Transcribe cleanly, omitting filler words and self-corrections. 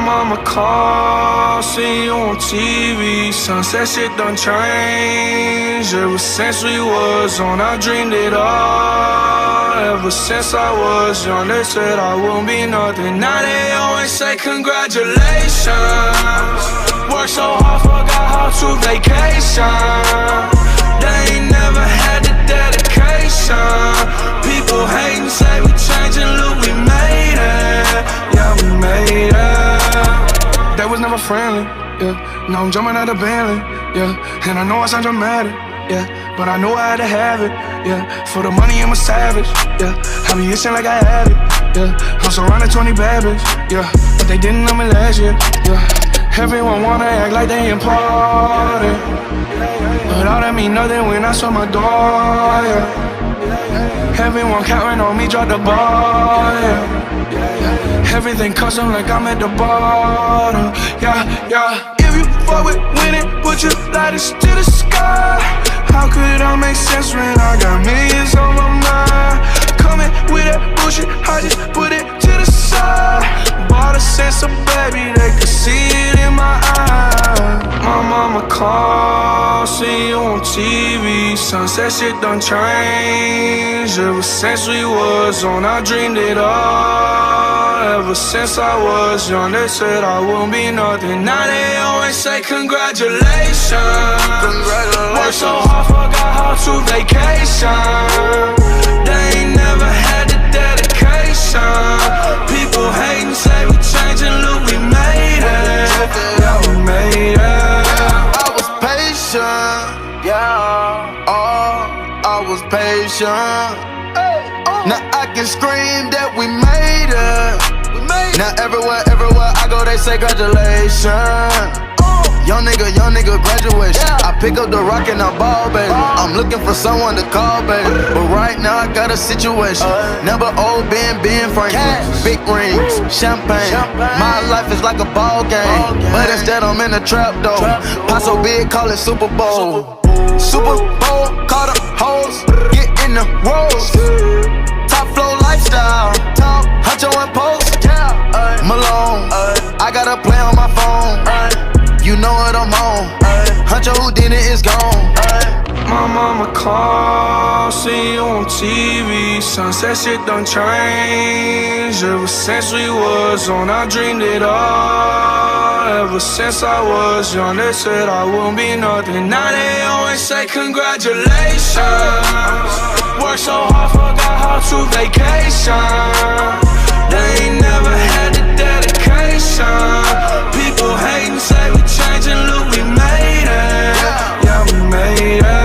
mama call, see you on TV. Sunset shit done changed. Ever since we was on, I dreamed it all. Ever since I was young, they said I wouldn't be nothing. Now they always say congratulations. Worked so hard, forgot how to vacation. They ain't never had the dedication. People hating, say we changing, look, we made it. Yeah, we made it. They was never friendly, yeah. Now I'm jumping out of Bentley, yeah. And I know I sound dramatic, yeah, but I know I had to have it, yeah. For the money, I'm a savage, yeah. I be itching like I had it, yeah. I'm surrounded 20 bad bitches, yeah. But they didn't know me last year, yeah. Everyone wanna act like they important, but all that mean nothing when I saw my door, yeah. Everyone counting on me, drop the ball, yeah. Everything custom like I'm at the bottom, yeah, yeah. If you fuck with winning, put your lighters to the sky. How could I make sense when I got millions on my mind? Coming with that bullshit, I just put it to the side. Bought a sense of baby, they could see it in my eyes. My mama call, see you on TV. Sunset shit done changed. Ever since we was on, I dreamed it all. Ever since I was young, they said I wouldn't be nothing. Now they always say congratulations. Worked so hard, forgot how to vacation. They ain't never had the dedication. People hating, say we changing, look, we made it. Yeah, we made it. I was patient, yeah. Oh, I was patient. Now I can scream that we made it. Now everywhere I go, they say congratulations. Young nigga graduation. I pick up the rock and I ball, baby. I'm looking for someone to call, baby. But right now I got a situation. Never old Ben Franklin. Big rings, champagne. My life is like a ball game, but instead I'm in a trap though. Pot so big, call it Super Bowl. Super Bowl, call the hoes, get in the rolls. Top flow lifestyle, Huncho and Post. Malone, I got a play on my phone. You know what I'm on. Huncho who did it is gone. My mama call, see you on TV. Sunset shit done changed. Ever since we was on, I dreamed it all. Ever since I was young, they said I wouldn't be nothing. Now they always say congratulations. Worked so hard, forgot how to vacation. They ain't never had the dedication. People hating, say we changing, look, we made it. Yeah, we made it.